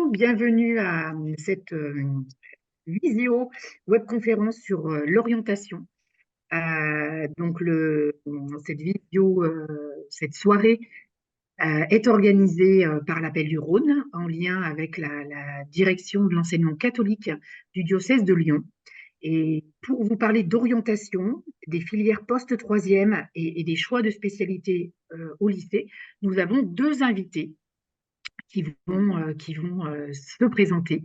Bonjour, bienvenue à cette visio webconférence sur l'orientation. Cette visio, cette soirée est organisée par l'Appel du Rhône en lien avec la direction de l'enseignement catholique du diocèse de Lyon. Et pour vous parler d'orientation, des filières post-troisième et des choix de spécialité au lycée, nous avons deux invités qui vont se présenter.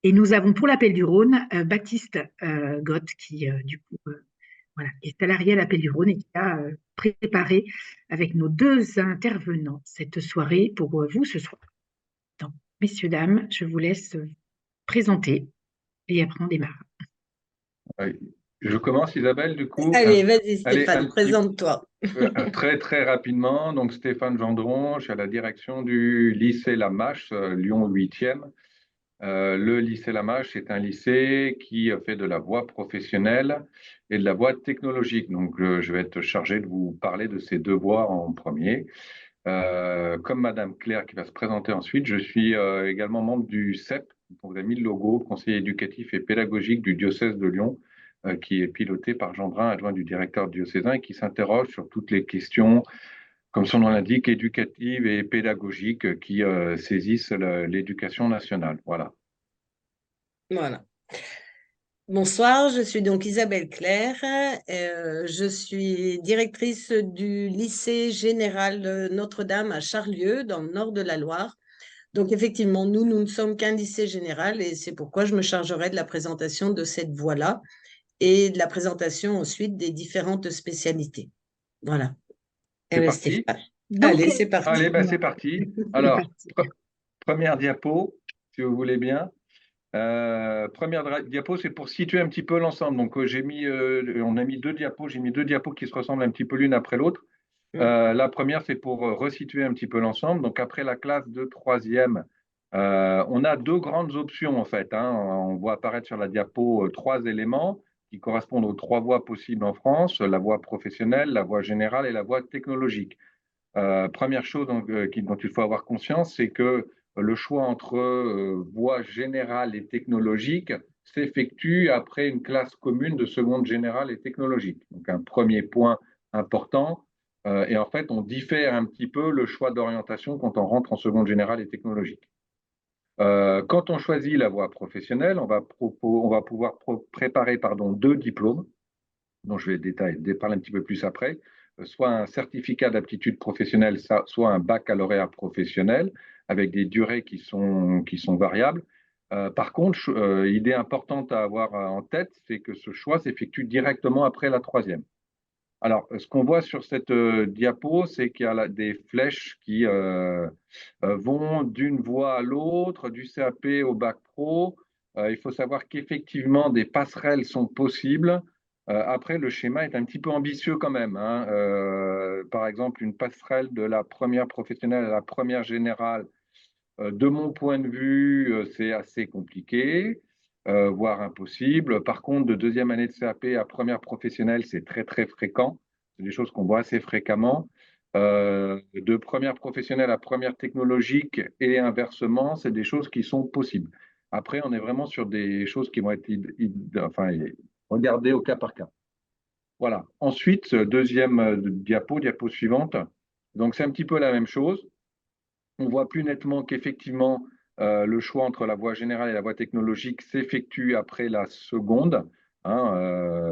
Et nous avons pour l'Appel du Rhône Baptiste Gott, qui voilà, est salarié à l'Appel du Rhône et qui a préparé avec nos deux intervenants cette soirée pour vous ce soir. Donc, messieurs, dames, je vous laisse présenter et après on démarre. Oui. Je commence, Isabelle, du coup. Allez, vas-y Allez, Stéphane, présente-toi. très, très rapidement. Donc, Stéphane Gendron, je suis à la direction du lycée Lamache, Lyon 8e. Le lycée Lamache est un lycée qui fait de la voie professionnelle et de la voie technologique. Donc, je vais être chargé de vous parler de ces deux voies en premier. Comme Madame Claire qui va se présenter ensuite, je suis également membre du CEP, vous avez mis le logo, conseiller éducatif et pédagogique du diocèse de Lyon, qui est piloté par Jean Brun, adjoint du directeur diocésain, et qui s'interroge sur toutes les questions, comme son nom l'indique, éducatives et pédagogiques qui saisissent l'éducation nationale. Voilà. Voilà. Bonsoir, je suis donc Isabelle Claire. Je suis directrice du lycée général Notre-Dame à Charlieu, dans le nord de la Loire. Donc effectivement, nous ne sommes qu'un lycée général et c'est pourquoi je me chargerai de la présentation de cette voie-là et de la présentation ensuite des différentes spécialités. Voilà. C'est parti. Allez, c'est parti. Allez, ben, c'est parti. Alors, première diapo, si vous voulez bien. Première diapo, c'est pour situer un petit peu l'ensemble. Donc, on a mis deux diapos. J'ai mis deux diapos qui se ressemblent un petit peu l'une après l'autre. La première, c'est pour resituer un petit peu l'ensemble. Donc, après la classe de troisième, on a deux grandes options en fait. On voit apparaître sur la diapo trois éléments qui correspondent aux trois voies possibles en France, la voie professionnelle, la voie générale et la voie technologique. Première chose dont il faut avoir conscience, c'est que le choix entre voie générale et technologique s'effectue après une classe commune de seconde générale et technologique. Donc un premier point important. Et en fait, on diffère un petit peu le choix d'orientation quand on rentre en seconde générale et technologique. Quand on choisit la voie professionnelle, on va pouvoir préparer deux diplômes, dont je vais parler un petit peu plus après, soit un certificat d'aptitude professionnelle, soit un baccalauréat professionnel, avec des durées qui sont variables. Par contre, idée importante à avoir en tête, c'est que ce choix s'effectue directement après la troisième. Alors, ce qu'on voit sur cette diapo, c'est qu'il y a des flèches qui vont d'une voie à l'autre, du CAP au bac pro. Il faut savoir qu'effectivement, des passerelles sont possibles. Après, le schéma est un petit peu ambitieux quand même. Par exemple, une passerelle de la première professionnelle à la première générale, de mon point de vue, c'est assez compliqué, voire impossible. Par contre, de deuxième année de CAP à première professionnelle, c'est très, très fréquent. C'est des choses qu'on voit assez fréquemment. De première professionnelle à première technologique et inversement, c'est des choses qui sont possibles. Après, on est vraiment sur des choses qui vont être regardées au cas par cas. Voilà. Ensuite, deuxième diapo suivante. Donc, c'est un petit peu la même chose. On voit plus nettement qu'effectivement, le choix entre la voie générale et la voie technologique s'effectue après la seconde,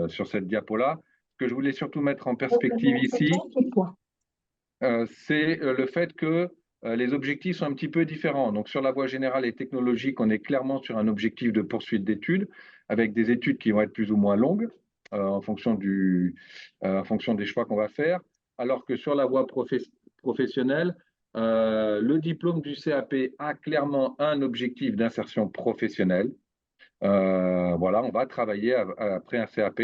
sur cette diapo-là. Ce que je voulais surtout mettre en perspective ici, c'est le fait que les objectifs sont un petit peu différents. Donc, sur la voie générale et technologique, on est clairement sur un objectif de poursuite d'études, avec des études qui vont être plus ou moins longues en fonction des choix qu'on va faire. Alors que sur la voie professionnelle, le diplôme du CAP a clairement un objectif d'insertion professionnelle. Voilà, on va travailler après un CAP.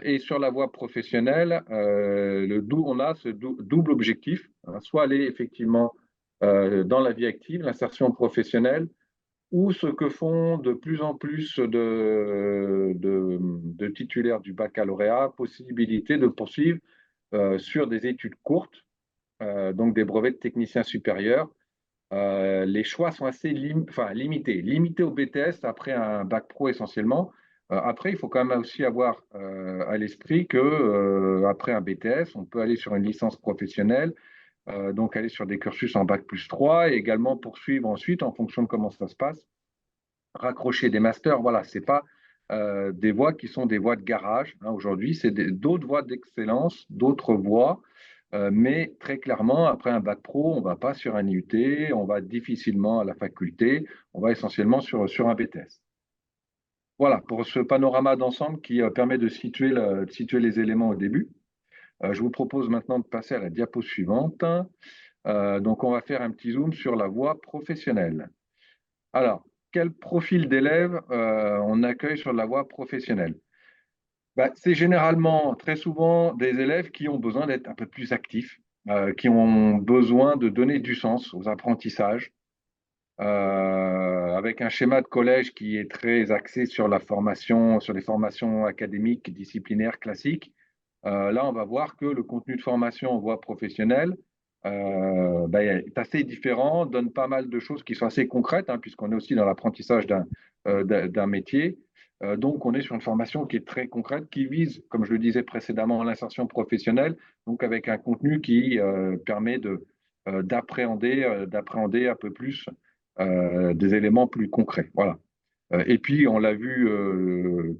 Et sur la voie professionnelle, on a ce double objectif, soit aller effectivement dans la vie active, l'insertion professionnelle, ou ce que font de plus en plus de titulaires du baccalauréat, possibilité de poursuivre sur des études courtes, donc des brevets de technicien supérieur, les choix sont assez limités. Limités au BTS après un bac pro essentiellement. Après, il faut quand même aussi avoir à l'esprit que après un BTS, on peut aller sur une licence professionnelle, donc aller sur des cursus en bac plus 3 et également poursuivre ensuite en fonction de comment ça se passe, raccrocher des masters. Voilà, c'est pas des voies qui sont des voies de garage. Hein, aujourd'hui, c'est d'autres voies d'excellence, d'autres voies. Mais très clairement, après un bac pro, on ne va pas sur un IUT, on va difficilement à la faculté, on va essentiellement sur un BTS. Voilà, pour ce panorama d'ensemble qui permet de situer les éléments au début. Je vous propose maintenant de passer à la diapo suivante. Donc, on va faire un petit zoom sur la voie professionnelle. Alors, quel profil d'élèves on accueille sur la voie professionnelle? C'est généralement, très souvent, des élèves qui ont besoin d'être un peu plus actifs, qui ont besoin de donner du sens aux apprentissages, avec un schéma de collège qui est très axé sur la formation, sur les formations académiques, disciplinaires, classiques. Là, on va voir que le contenu de formation en voie professionnelle est assez différent, donne pas mal de choses qui sont assez concrètes, hein, puisqu'on est aussi dans l'apprentissage d'un métier. Donc, on est sur une formation qui est très concrète, qui vise, comme je le disais précédemment, l'insertion professionnelle, donc avec un contenu qui permet d'appréhender un peu plus des éléments plus concrets. Voilà. Et puis, on l'a vu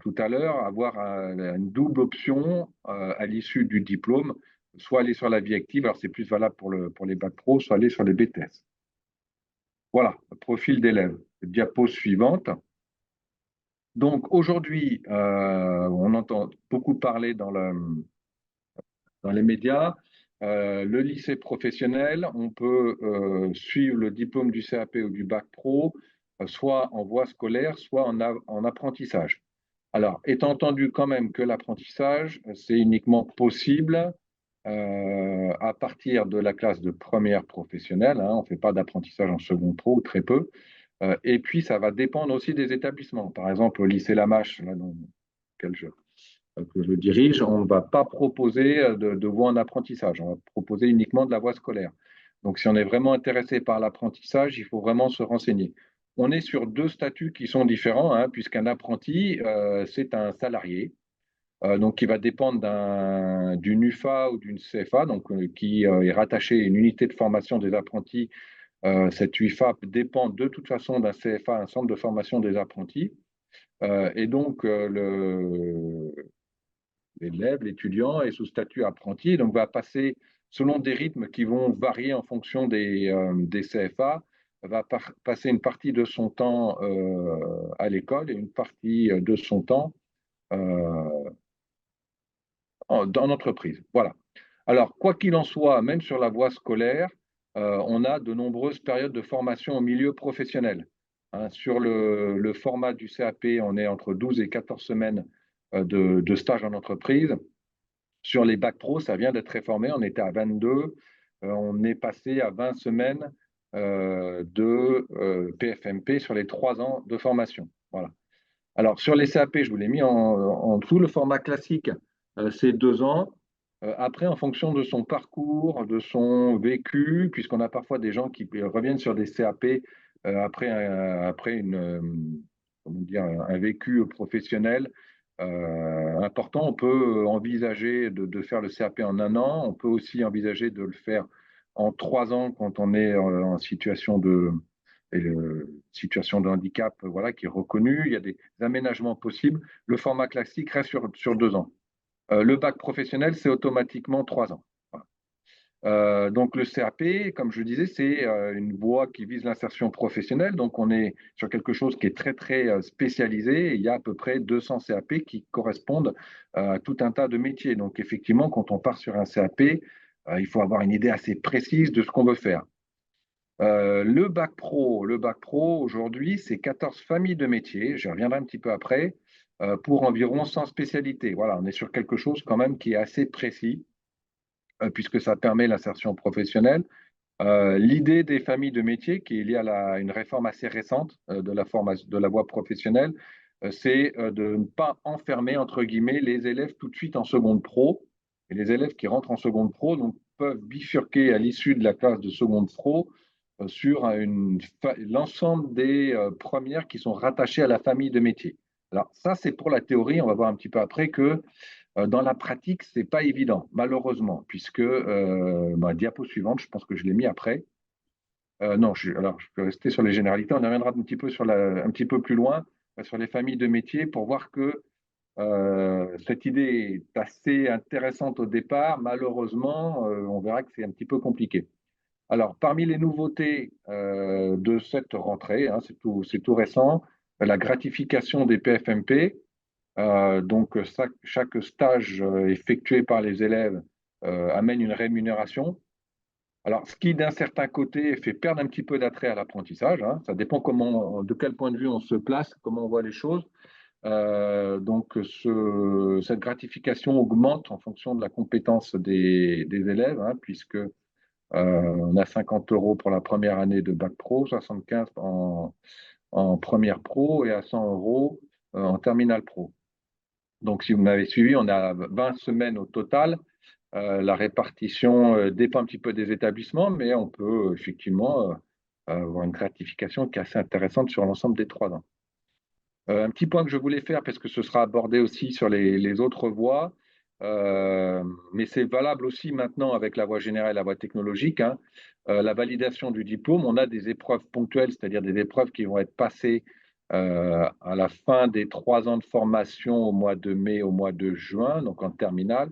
tout à l'heure, avoir une double option à l'issue du diplôme, soit aller sur la vie active, alors c'est plus valable pour les bacs pro, soit aller sur les BTS. Voilà, profil d'élève. Diapo suivante. Donc aujourd'hui, on entend beaucoup parler dans les médias. Le lycée professionnel, on peut suivre le diplôme du CAP ou du bac pro, soit en voie scolaire, soit en apprentissage. Alors, étant entendu quand même que l'apprentissage, c'est uniquement possible à partir de la classe de première professionnelle, hein, on ne fait pas d'apprentissage en second pro, ou très peu. Et puis, ça va dépendre aussi des établissements. Par exemple, au lycée Lamache, là, dans lequel que je dirige, on ne va pas proposer de voie en apprentissage, on va proposer uniquement de la voie scolaire. Donc, si on est vraiment intéressé par l'apprentissage, il faut vraiment se renseigner. On est sur deux statuts qui sont différents, hein, puisqu'un apprenti, c'est un salarié, donc qui va dépendre d'une UFA ou d'une CFA, donc qui est rattaché à une unité de formation des apprentis. Cette UFA dépend de toute façon d'un CFA, un centre de formation des apprentis. Et donc, l'élève, l'étudiant est sous statut apprenti, donc va passer selon des rythmes qui vont varier en fonction des CFA, va passer une partie de son temps à l'école et une partie de son temps dans l'entreprise. Voilà. Alors, quoi qu'il en soit, même sur la voie scolaire, on a de nombreuses périodes de formation au milieu professionnel. Hein, sur le format du CAP, on est entre 12 et 14 semaines de stage en entreprise. Sur les bacs pro, ça vient d'être réformé, on était à 22, on est passé à 20 semaines de PFMP sur les 3 ans de formation. Voilà. Alors, sur les CAP, je vous l'ai mis en dessous, le format classique, c'est 2 ans. Après, en fonction de son parcours, de son vécu, puisqu'on a parfois des gens qui reviennent sur des CAP après un vécu professionnel important, on peut envisager de faire le CAP en 1 an. On peut aussi envisager de le faire en 3 ans quand on est en situation de handicap, voilà, qui est reconnue. Il y a des aménagements possibles. Le format classique reste sur 2 ans. Le bac professionnel, c'est automatiquement 3 ans. Voilà. Donc le CAP, comme je disais, c'est une voie qui vise l'insertion professionnelle. Donc on est sur quelque chose qui est très très spécialisé. Il y a à peu près 200 CAP qui correspondent à tout un tas de métiers. Donc effectivement, quand on part sur un CAP, il faut avoir une idée assez précise de ce qu'on veut faire. Le bac pro aujourd'hui, c'est 14 familles de métiers. J'y reviendrai un petit peu après. Pour environ 100 spécialités. Voilà, on est sur quelque chose quand même qui est assez précis, puisque ça permet l'insertion professionnelle. L'idée des familles de métiers, qui est liée à une réforme assez récente de la voie professionnelle, c'est de ne pas enfermer, entre guillemets, les élèves tout de suite en seconde pro. Et les élèves qui rentrent en seconde pro donc, peuvent bifurquer à l'issue de la classe de seconde pro sur l'ensemble des premières qui sont rattachées à la famille de métiers. Alors ça, c'est pour la théorie. On va voir un petit peu après que dans la pratique, ce n'est pas évident, malheureusement, puisque, diapo suivante, je pense que je l'ai mis après. Non, alors je peux rester sur les généralités. On reviendra un petit peu, un petit peu plus loin sur les familles de métiers pour voir que cette idée est assez intéressante au départ. Malheureusement, on verra que c'est un petit peu compliqué. Alors, parmi les nouveautés de cette rentrée, hein, c'est tout récent, la gratification des PFMP. Donc, chaque stage effectué par les élèves amène une rémunération. Alors, ce qui, d'un certain côté, fait perdre un petit peu d'attrait à l'apprentissage. Hein. Ça dépend de quel point de vue on se place, comment on voit les choses. Donc, cette gratification augmente en fonction de la compétence des élèves, hein, puisque on a 50 € pour la première année de bac pro, 75 en première pro et à 100 € en terminale pro. Donc, si vous m'avez suivi, on a 20 semaines au total. La répartition dépend un petit peu des établissements, mais on peut effectivement avoir une gratification qui est assez intéressante sur l'ensemble des 3 ans. Un petit point que je voulais faire, parce que ce sera abordé aussi sur les autres voies, mais c'est valable aussi maintenant avec la voie générale et la voie technologique, hein, la validation du diplôme. On a des épreuves ponctuelles, c'est-à-dire des épreuves qui vont être passées à la fin des 3 ans de formation au mois de mai, au mois de juin, donc en terminale,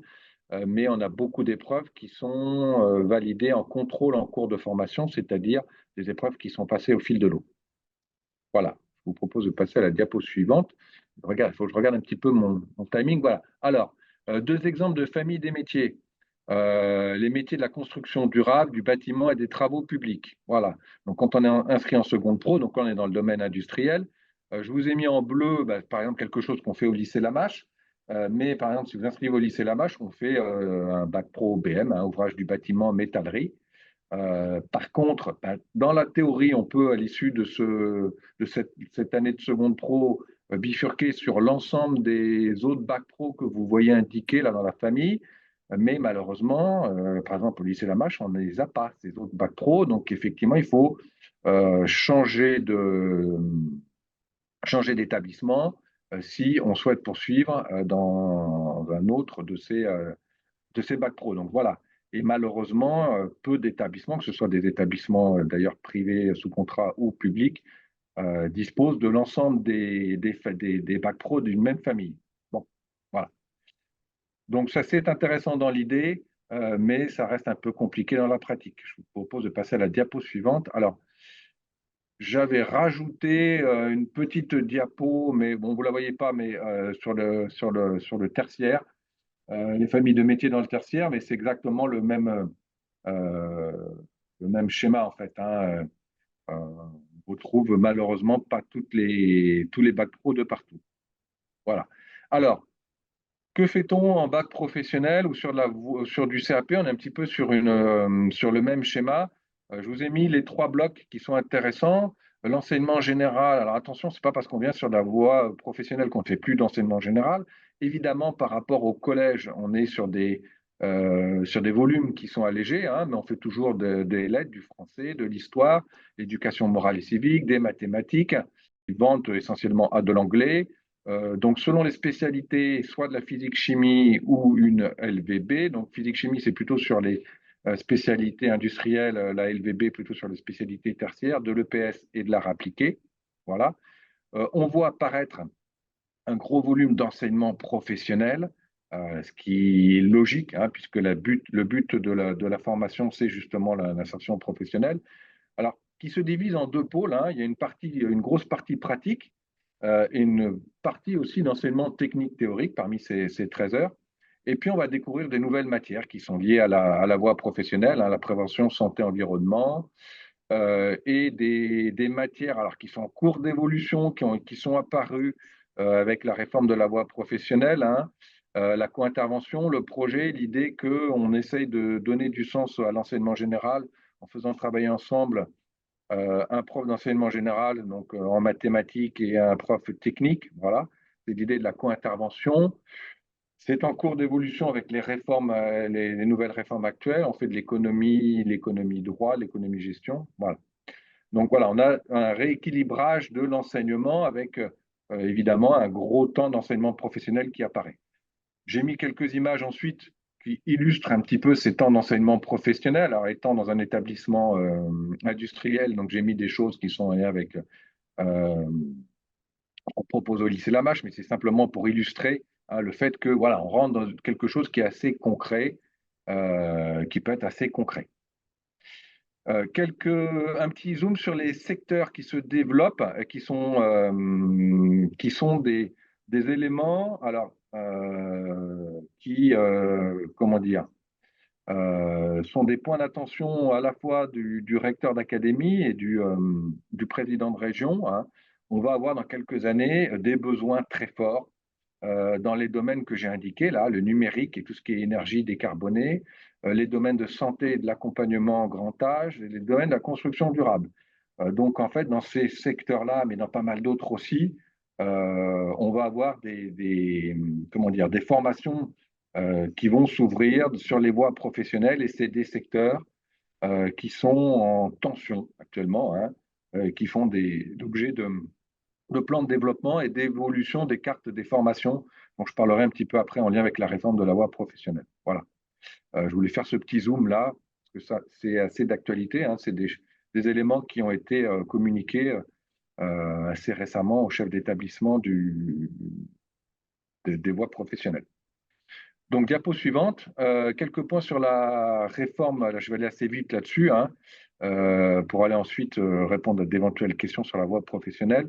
mais on a beaucoup d'épreuves qui sont validées en contrôle en cours de formation, c'est-à-dire des épreuves qui sont passées au fil de l'eau. Voilà, je vous propose de passer à la diapo suivante. Regarde, il faut que je regarde un petit peu mon timing. Voilà. Alors, 2 exemples de famille des métiers. Les métiers de la construction durable, du bâtiment et des travaux publics. Voilà. Donc, quand on est inscrit en seconde pro, donc on est dans le domaine industriel. Je vous ai mis en bleu, par exemple, quelque chose qu'on fait au lycée Lamache. Mais par exemple, si vous inscrivez au lycée Lamache, on fait un bac pro BM, un ouvrage du bâtiment métallerie. Par contre, dans la théorie, on peut, à l'issue de cette année de seconde pro, bifurquer sur l'ensemble des autres bacs pro que vous voyez indiqués là dans la famille. Mais malheureusement, par exemple, au lycée Lamache, on ne les a pas, ces autres bacs pro. Donc, effectivement, il faut changer d'établissement si on souhaite poursuivre dans un autre de ces bacs pro. Donc, voilà. Et malheureusement, peu d'établissements, que ce soit des établissements d'ailleurs privés sous contrat ou publics, disposent de l'ensemble des bacs pro d'une même famille. Bon, voilà. Donc ça, c'est intéressant dans l'idée, mais ça reste un peu compliqué dans la pratique. Je vous propose de passer à la diapo suivante. Alors, j'avais rajouté une petite diapo, mais bon, vous ne la voyez pas, mais sur le tertiaire. Les familles de métiers dans le tertiaire, mais c'est exactement le même schéma en fait. Hein. On retrouve malheureusement pas tous les bacs pro de partout. Voilà. Alors, que fait-on en bac professionnel ou sur du CAP? On est un petit peu sur le même schéma. Je vous ai mis les 3 blocs qui sont intéressants. L'enseignement général, alors attention, ce n'est pas parce qu'on vient sur la voie professionnelle qu'on ne fait plus d'enseignement général. Évidemment, par rapport au collège, on est sur des volumes qui sont allégés, hein, mais on fait toujours des lettres, du français, de l'histoire, l'éducation morale et civique, des mathématiques, qui vendent essentiellement à de l'anglais. Donc, selon les spécialités, soit de la physique-chimie ou une LVB. Donc, physique-chimie, c'est plutôt sur les spécialités industrielles, la LVB plutôt sur les spécialités tertiaires, de l'EPS et de l'art appliqué. Voilà. On voit apparaître un gros volume d'enseignement professionnel, ce qui est logique, hein, puisque le but de la formation, c'est justement l'insertion professionnelle. Alors, qui se divise en 2 pôles. Hein. Il y a une grosse partie pratique, et une partie aussi d'enseignement technique théorique parmi ces 13 heures. Et puis, on va découvrir des nouvelles matières qui sont liées à la voie professionnelle, hein, la prévention santé-environnement, et des matières alors, qui sont en cours d'évolution, qui sont apparues avec la réforme de la voie professionnelle, hein, la co-intervention, le projet, l'idée qu'on essaye de donner du sens à l'enseignement général en faisant travailler ensemble un prof d'enseignement général, donc en mathématiques, et un prof technique. Voilà, c'est l'idée de la co-intervention. C'est en cours d'évolution avec les réformes, les nouvelles réformes actuelles. On fait de l'économie droit, l'économie gestion. Voilà. Donc voilà, on a un rééquilibrage de l'enseignement avec évidemment un gros temps d'enseignement professionnel qui apparaît. J'ai mis quelques images ensuite qui illustrent un petit peu ces temps d'enseignement professionnel. Alors, étant dans un établissement industriel, donc j'ai mis des choses qui sont avec, on propose au lycée Lamache, mais c'est simplement pour illustrer le fait que voilà, on rentre dans quelque chose qui est assez concret, qui peut être assez concret. Un petit zoom sur les secteurs qui se développent, qui sont des éléments, alors, comment dire, sont des points d'attention à la fois du recteur d'académie et du président de région, hein. On va avoir dans quelques années des besoins très forts dans les domaines que j'ai indiqués, là, le numérique et tout ce qui est énergie décarbonée, les domaines de santé et de l'accompagnement en grand âge, et les domaines de la construction durable. Donc, en fait, dans ces secteurs-là, mais dans pas mal d'autres aussi, on va avoir comment dire, des formations qui vont s'ouvrir sur les voies professionnelles, et c'est des secteurs qui sont en tension actuellement, hein, qui font l'objet de plans de développement et d'évolution des cartes des formations, dont je parlerai un petit peu après en lien avec la réforme de la voie professionnelle. Voilà. Je voulais faire ce petit zoom là, parce que ça, c'est assez d'actualité, hein, c'est des éléments qui ont été communiqués assez récemment au chef d'établissement des voies professionnelles. Donc, diapo suivante, quelques points sur la réforme. Là, je vais aller assez vite là-dessus, hein, pour aller ensuite répondre à d'éventuelles questions sur la voie professionnelle.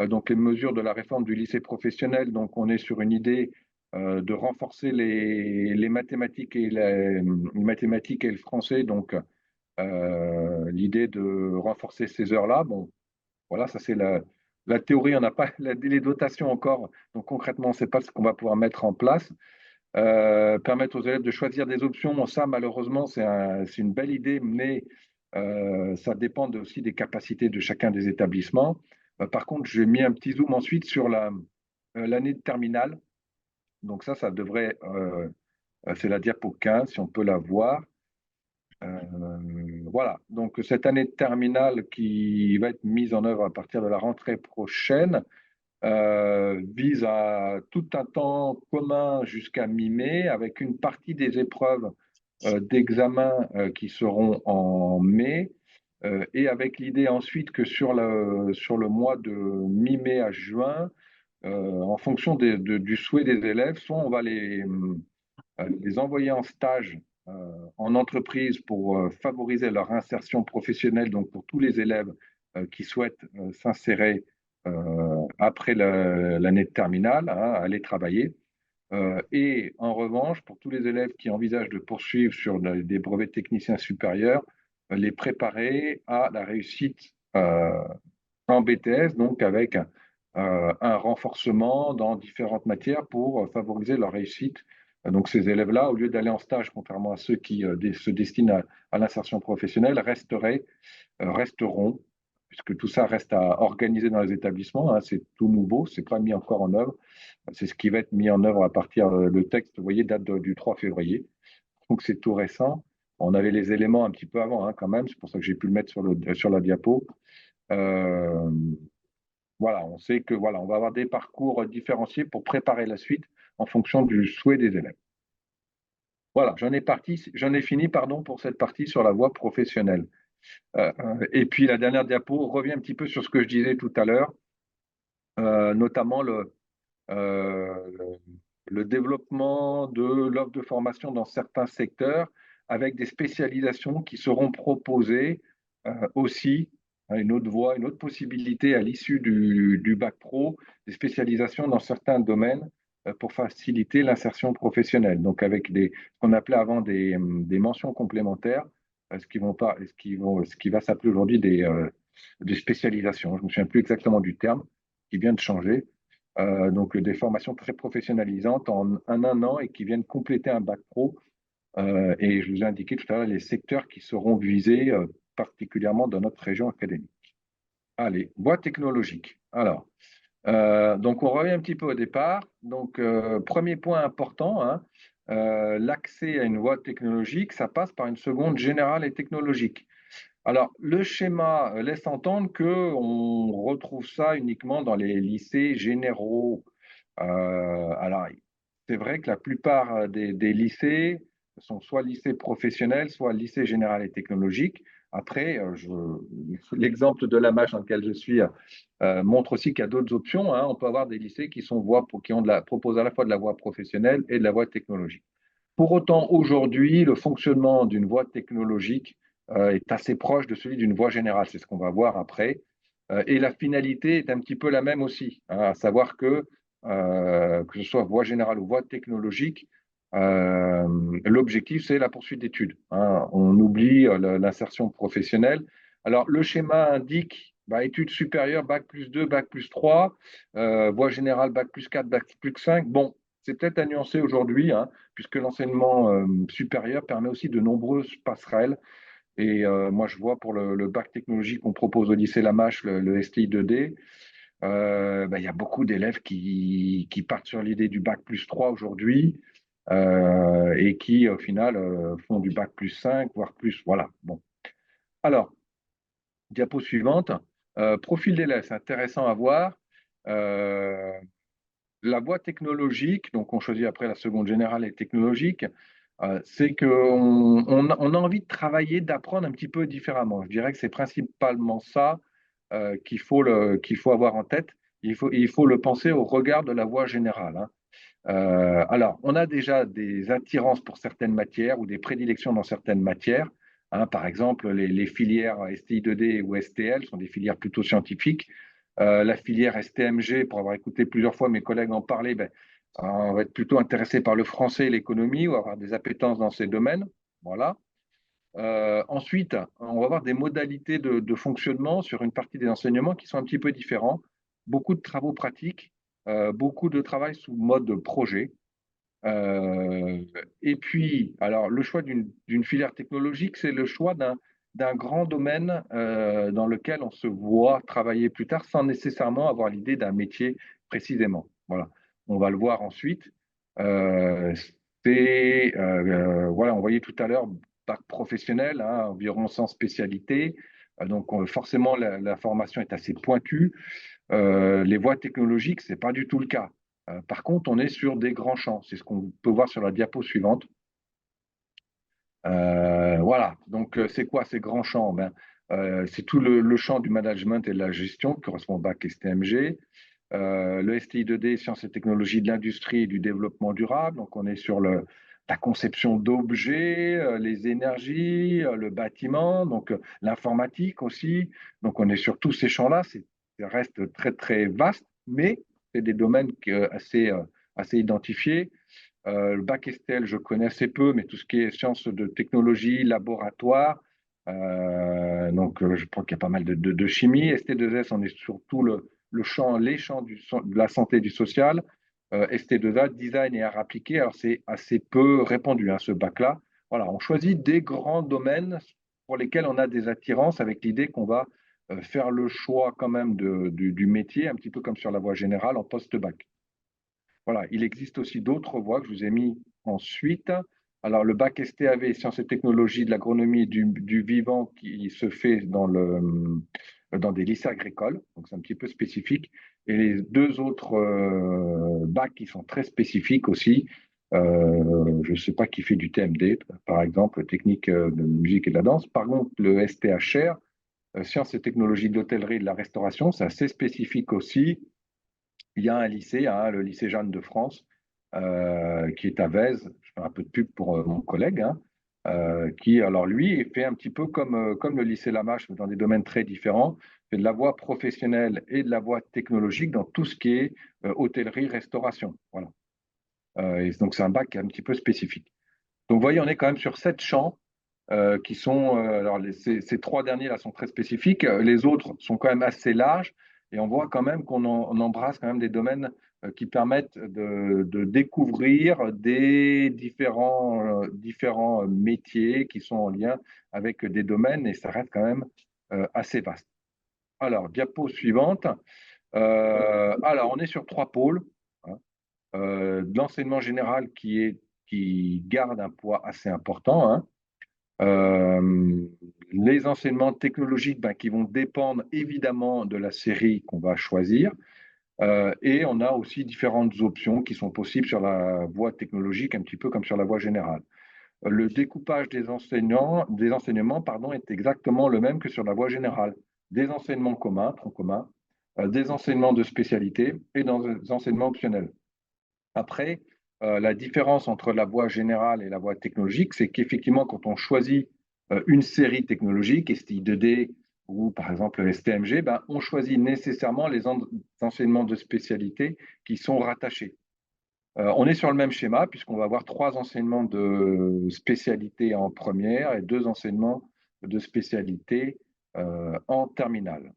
Donc, les mesures de la réforme du lycée professionnel. Donc, on est sur une idée de renforcer les mathématiques et les mathématiques et le français. Donc, l'idée de renforcer ces heures-là. Bon, voilà, ça c'est la théorie. On n'a pas les dotations encore. Donc, concrètement, on ne sait pas ce qu'on va pouvoir mettre en place. Permettre aux élèves de choisir des options, ça malheureusement c'est une belle idée, mais ça dépend aussi des capacités de chacun des établissements. Par contre, j'ai mis un petit zoom ensuite sur l'année de terminale. Donc ça devrait, c'est la diapo 15, si on peut la voir. Voilà, donc cette année de terminale qui va être mise en œuvre à partir de la rentrée prochaine, vise à tout un temps commun jusqu'à mi-mai, avec une partie des épreuves d'examen qui seront en mai, et avec l'idée ensuite que sur le mois de mi-mai à juin, en fonction du souhait des élèves, soit on va les envoyer en stage en entreprise pour favoriser leur insertion professionnelle, donc pour tous les élèves qui souhaitent s'insérer après l'année de terminale, hein, aller travailler. Et en revanche, pour tous les élèves qui envisagent de poursuivre sur des brevets de techniciens supérieurs, les préparer à la réussite en BTS, donc avec un renforcement dans différentes matières pour favoriser leur réussite. Donc ces élèves-là, au lieu d'aller en stage, contrairement à ceux qui se destinent à l'insertion professionnelle, resteront, puisque tout ça reste à organiser dans les établissements, hein, c'est tout nouveau, c'est pas mis encore en œuvre. C'est ce qui va être mis en œuvre à partir, le texte, vous voyez, date du 3 février. Donc c'est tout récent. On avait les éléments un petit peu avant, hein, quand même, c'est pour ça que j'ai pu le mettre sur la diapo. Voilà, on sait que voilà, on va avoir des parcours différenciés pour préparer la suite en fonction du souhait des élèves. Voilà, j'en ai fini, pardon, pour cette partie sur la voie professionnelle. Et puis la dernière diapo revient un petit peu sur ce que je disais tout à l'heure, notamment le développement de l'offre de formation dans certains secteurs, avec des spécialisations qui seront proposées aussi, hein, une autre voie, une autre possibilité à l'issue du bac pro, des spécialisations dans certains domaines pour faciliter l'insertion professionnelle. Donc avec ce qu'on appelait avant des mentions complémentaires, ce qui va s'appeler aujourd'hui des spécialisations. Je ne me souviens plus exactement du terme, qui vient de changer. Donc des formations très professionnalisantes en un an et qui viennent compléter un bac pro. Et je vous ai indiqué tout à l'heure les secteurs qui seront visés particulièrement dans notre région académique. Allez, voie technologique. Alors, donc on revient un petit peu au départ. Donc, premier point important, hein, l'accès à une voie technologique, ça passe par une seconde générale et technologique. Alors, le schéma laisse entendre qu'on retrouve ça uniquement dans les lycées généraux. Alors, c'est vrai que la plupart des lycées sont soit lycées professionnels, soit lycées général et technologique. Après, l'exemple de la mâche dans lequel je suis montre aussi qu'il y a d'autres options, hein. On peut avoir des lycées qui proposent à la fois de la voie professionnelle et de la voie technologique. Pour autant, aujourd'hui, le fonctionnement d'une voie technologique est assez proche de celui d'une voie générale. C'est ce qu'on va voir après. Et la finalité est un petit peu la même aussi, hein, à savoir que ce soit voie générale ou voie technologique, l'objectif, c'est la poursuite d'études, hein. On oublie l'insertion professionnelle. Alors, le schéma indique études supérieures, bac plus 2, bac plus 3, voie générale, bac plus 4, bac plus 5. Bon, c'est peut-être à nuancer aujourd'hui, hein, puisque l'enseignement supérieur permet aussi de nombreuses passerelles. Et moi, je vois pour le bac technologique qu'on propose au lycée Lamache, le STI 2D, il y a beaucoup d'élèves qui partent sur l'idée du bac plus 3 aujourd'hui et qui, au final, font du bac plus 5, voire plus. Voilà. Bon. Alors, diapo suivante. Profil d'élève, c'est intéressant à voir. La voie technologique, donc on choisit après la seconde générale et technologique, c'est qu'on a envie de travailler, d'apprendre un petit peu différemment. Je dirais que c'est principalement ça qu'il faut avoir en tête. Il faut le penser au regard de la voie générale, hein. Alors, on a déjà des attirances pour certaines matières ou des prédilections dans certaines matières, hein. Par exemple, les filières STI2D ou STL sont des filières plutôt scientifiques. La filière STMG, pour avoir écouté plusieurs fois mes collègues en parler, on va être plutôt intéressé par le français et l'économie ou avoir des appétences dans ces domaines. Voilà. Ensuite, on va avoir des modalités de fonctionnement sur une partie des enseignements qui sont un petit peu différents. Beaucoup de travaux pratiques, beaucoup de travail sous mode projet. Et puis, alors, le choix d'une filière technologique, c'est le choix d'un grand domaine dans lequel on se voit travailler plus tard sans nécessairement avoir l'idée d'un métier précisément. Voilà, on va le voir ensuite. Euh, voilà, on voyait tout à l'heure bac professionnel, hein, environ 100 spécialités. Donc, forcément, la formation est assez pointue. Les voies technologiques, ce n'est pas du tout le cas. Par contre, on est sur des grands champs. C'est ce qu'on peut voir sur la diapo suivante. Voilà. Donc, c'est quoi ces grands champs? C'est tout le champ du management et de la gestion qui correspond au bac STMG. Le STI2D, sciences et technologies de l'industrie et du développement durable. Donc, on est sur la conception d'objets, les énergies, le bâtiment, donc l'informatique aussi. Donc, on est sur tous ces champs-là. Ça reste très, très vaste, mais c'est des domaines assez identifiés. Le bac STL, je connais assez peu, mais tout ce qui est sciences de technologie, laboratoire, je crois qu'il y a pas mal de chimie. ST2S, on est surtout les champs de la santé et du social. ST2A, design et art appliqué. Alors, c'est assez peu répandu, hein, ce bac-là. Voilà, on choisit des grands domaines pour lesquels on a des attirances avec l'idée qu'on va faire le choix quand même du métier, un petit peu comme sur la voie générale en post-bac. Voilà, il existe aussi d'autres voies que je vous ai mis ensuite. Alors, le bac STAV, sciences et technologies de l'agronomie et du vivant, qui se fait dans des lycées agricoles, donc c'est un petit peu spécifique. Et les deux autres bacs qui sont très spécifiques aussi. Je ne sais pas qui fait du TMD, par exemple, technique de musique et de la danse. Par contre, le STHR, sciences et technologies de l'hôtellerie et de la restauration, c'est assez spécifique aussi. Il y a un lycée, hein, le lycée Jeanne de France, qui est à Vèze. Je fais un peu de pub pour mon collègue, hein, qui, alors lui, fait un petit peu comme le lycée Lamache, mais dans des domaines très différents, fait de la voie professionnelle et de la voie technologique dans tout ce qui est hôtellerie, restauration. Voilà. Et donc, c'est un bac un petit peu spécifique. Donc, vous voyez, on est quand même sur 7 champs qui sont, alors ces trois derniers-là sont très spécifiques, les autres sont quand même assez larges, et on voit quand même on embrasse quand même des domaines qui permettent de découvrir des différents métiers qui sont en lien avec des domaines, et ça reste quand même assez vaste. Alors, diapo suivante. Alors, on est sur 3 pôles, hein. De l'enseignement général qui garde un poids assez important, hein. Les enseignements technologiques qui vont dépendre évidemment de la série qu'on va choisir. Et on a aussi différentes options qui sont possibles sur la voie technologique, un petit peu comme sur la voie générale. Le découpage des enseignements est exactement le même que sur la voie générale. Des enseignements communs, troncs communs, des enseignements de spécialité et des enseignements optionnels. Après, la différence entre la voie générale et la voie technologique, c'est qu'effectivement, quand on choisit une série technologique, STI 2D ou par exemple STMG, on choisit nécessairement les enseignements de spécialité qui sont rattachés. On est sur le même schéma puisqu'on va avoir 3 enseignements de spécialité en première et 2 enseignements de spécialité en terminale.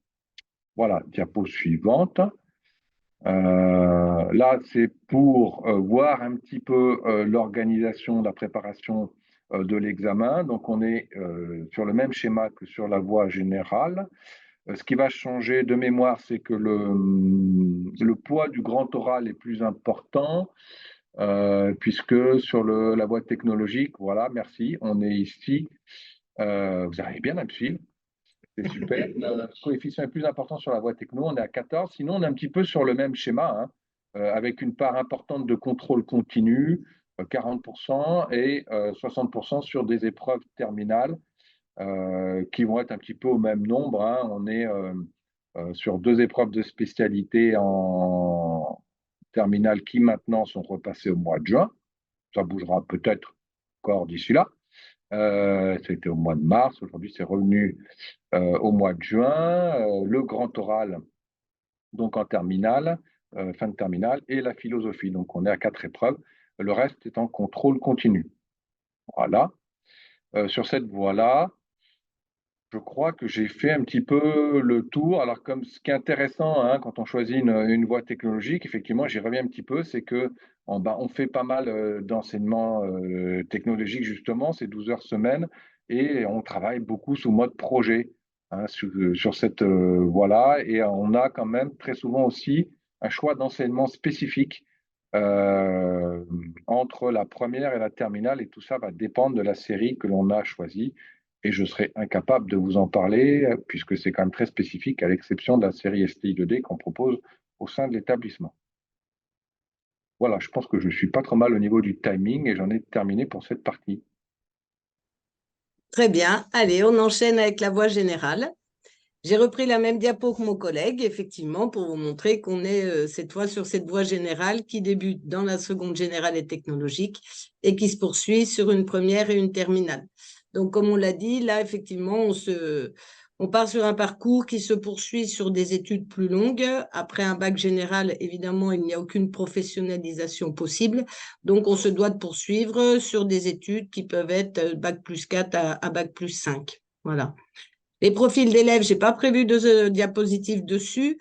Voilà, diapo suivante. Là, c'est pour voir un petit peu l'organisation, la préparation de l'examen. Donc, on est sur le même schéma que sur la voie générale. Ce qui va changer de mémoire, c'est que le poids du grand oral est plus important, puisque sur la voie technologique, voilà, merci, on est ici. Vous arrivez bien à me suivre. C'est super. Le coefficient est plus important sur la voie techno, on est à 14. Sinon, on est un petit peu sur le même schéma, avec une part importante de contrôle continu, 40%, et 60% sur des épreuves terminales, qui vont être un petit peu au même nombre. On est sur 2 épreuves de spécialité en terminale qui maintenant sont repassées au mois de juin. Ça bougera peut-être encore d'ici là. C'était au mois de mars, aujourd'hui c'est revenu au mois de juin, le grand oral, donc en terminale, fin de terminale, et la philosophie. Donc on est à 4 épreuves, le reste est en contrôle continu. Voilà. Sur cette voie-là, je crois que j'ai fait un petit peu le tour. Alors, comme ce qui est intéressant quand on choisit une voie technologique, effectivement, j'y reviens un petit peu, c'est que on fait pas mal d'enseignements technologiques, justement, ces 12 heures semaine, et on travaille beaucoup sous mode projet sur cette voie-là. Et on a quand même très souvent aussi un choix d'enseignement spécifique entre la première et la terminale, et tout ça va dépendre de la série que l'on a choisie. Et je serais incapable de vous en parler, puisque c'est quand même très spécifique, à l'exception de la série STI 2D qu'on propose au sein de l'établissement. Voilà, je pense que je ne suis pas trop mal au niveau du timing et j'en ai terminé pour cette partie. Très bien. Allez, on enchaîne avec la voie générale. J'ai repris la même diapo que mon collègue, effectivement, pour vous montrer qu'on est cette fois sur cette voie générale qui débute dans la seconde générale et technologique et qui se poursuit sur une première et une terminale. Donc, comme on l'a dit, là, effectivement, on part sur un parcours qui se poursuit sur des études plus longues. Après un bac général, évidemment, il n'y a aucune professionnalisation possible. Donc, on se doit de poursuivre sur des études qui peuvent être bac plus 4 à bac plus 5. Voilà. Les profils d'élèves, je n'ai pas prévu de diapositive dessus.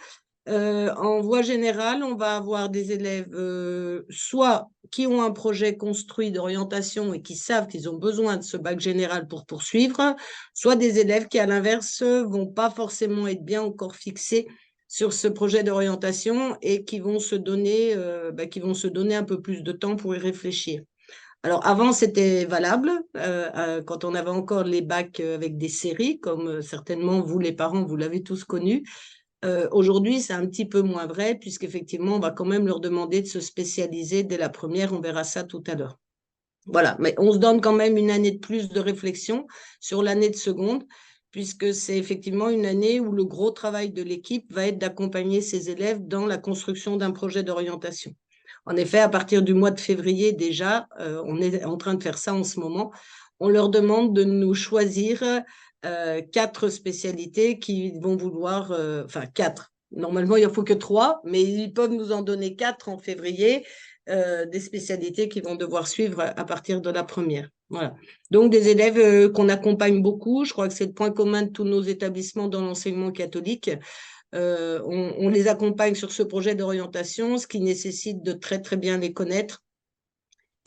En voie générale, on va avoir des élèves soit qui ont un projet construit d'orientation et qui savent qu'ils ont besoin de ce bac général pour poursuivre, soit des élèves qui, à l'inverse, ne vont pas forcément être bien encore fixés sur ce projet d'orientation et qui vont se donner un peu plus de temps pour y réfléchir. Alors, avant, c'était valable quand on avait encore les bacs avec des séries, comme certainement vous, les parents, vous l'avez tous connu. Aujourd'hui, c'est un petit peu moins vrai, puisqu'effectivement, on va quand même leur demander de se spécialiser dès la première. On verra ça tout à l'heure. Voilà, mais on se donne quand même une année de plus de réflexion sur l'année de seconde, puisque c'est effectivement une année où le gros travail de l'équipe va être d'accompagner ces élèves dans la construction d'un projet d'orientation. En effet, à partir du mois de février déjà, on est en train de faire ça en ce moment, on leur demande de nous choisir 4 spécialités qui vont vouloir, enfin 4. Normalement, il ne faut que 3, mais ils peuvent nous en donner 4 en février, des spécialités qu'ils vont devoir suivre à partir de la première. Voilà. Donc, des élèves qu'on accompagne beaucoup. Je crois que c'est le point commun de tous nos établissements dans l'enseignement catholique. On les accompagne sur ce projet d'orientation, ce qui nécessite de très, très bien les connaître.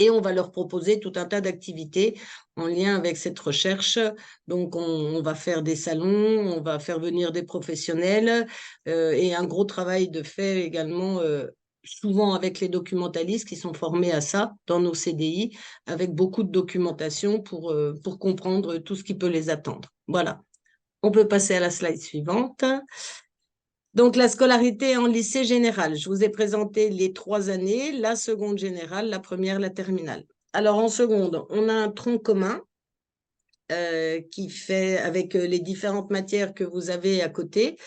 Et on va leur proposer tout un tas d'activités en lien avec cette recherche. Donc, on va faire des salons, on va faire venir des professionnels et un gros travail de fait également souvent avec les documentalistes qui sont formés à ça dans nos CDI, avec beaucoup de documentation pour comprendre tout ce qui peut les attendre. Voilà. On peut passer à la slide suivante. Donc, la scolarité en lycée général. Je vous ai présenté les 3 années, la seconde générale, la première, la terminale. Alors, en seconde, on a un tronc commun qui fait avec les différentes matières que vous avez à côté.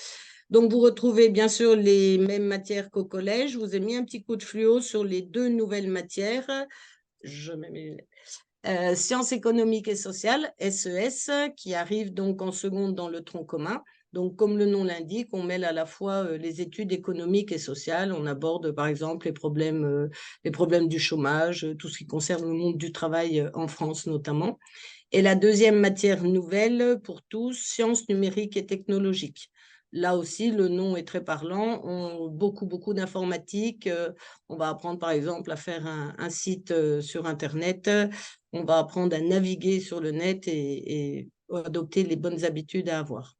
Donc, vous retrouvez bien sûr les mêmes matières qu'au collège. Je vous ai mis un petit coup de fluo sur les 2 nouvelles matières. Je mets mes lunettes. Sciences économiques et sociales, SES, qui arrive donc en seconde dans le tronc commun. Donc, comme le nom l'indique, on mêle à la fois les études économiques et sociales. On aborde, par exemple, les problèmes du chômage, tout ce qui concerne le monde du travail en France notamment. Et la deuxième matière nouvelle pour tous, sciences numériques et technologiques. Là aussi, le nom est très parlant. Beaucoup d'informatique. On va apprendre, par exemple, à faire un site sur Internet. On va apprendre à naviguer sur le net et adopter les bonnes habitudes à avoir.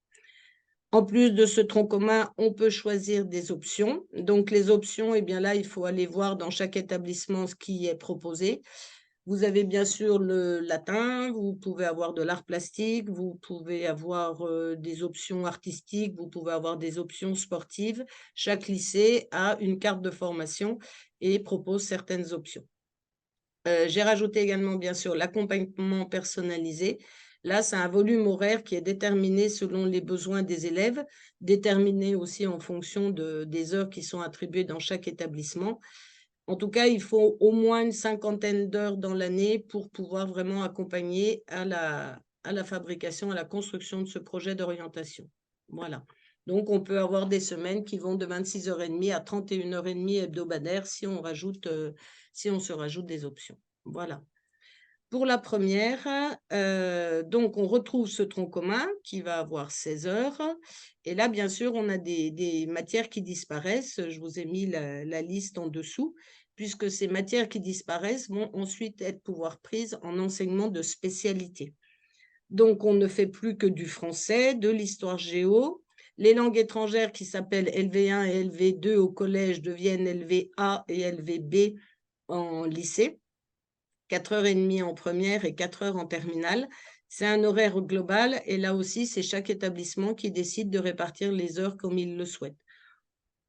En plus de ce tronc commun, on peut choisir des options. Donc, les options, eh bien là, il faut aller voir dans chaque établissement ce qui est proposé. Vous avez bien sûr le latin, vous pouvez avoir de l'art plastique, vous pouvez avoir des options artistiques, vous pouvez avoir des options sportives. Chaque lycée a une carte de formation et propose certaines options. J'ai rajouté également, bien sûr, l'accompagnement personnalisé. Là, c'est un volume horaire qui est déterminé selon les besoins des élèves, déterminé aussi en fonction des heures qui sont attribuées dans chaque établissement. En tout cas, il faut au moins une 50aine d'heures dans l'année pour pouvoir vraiment accompagner à la fabrication, à la construction de ce projet d'orientation. Voilà. Donc, on peut avoir des semaines qui vont de 26h30 à 31h30 hebdomadaires si on se rajoute des options. Voilà. Pour la première, donc on retrouve ce tronc commun qui va avoir 16 heures. Et là, bien sûr, on a des matières qui disparaissent. Je vous ai mis la liste en dessous, puisque ces matières qui disparaissent vont ensuite pouvoir prises en enseignement de spécialité. Donc, on ne fait plus que du français, de l'histoire géo. Les langues étrangères qui s'appellent LV1 et LV2 au collège deviennent LVA et LVB en lycée. 4h30 en première et 4h en terminale. C'est un horaire global et là aussi, c'est chaque établissement qui décide de répartir les heures comme il le souhaite.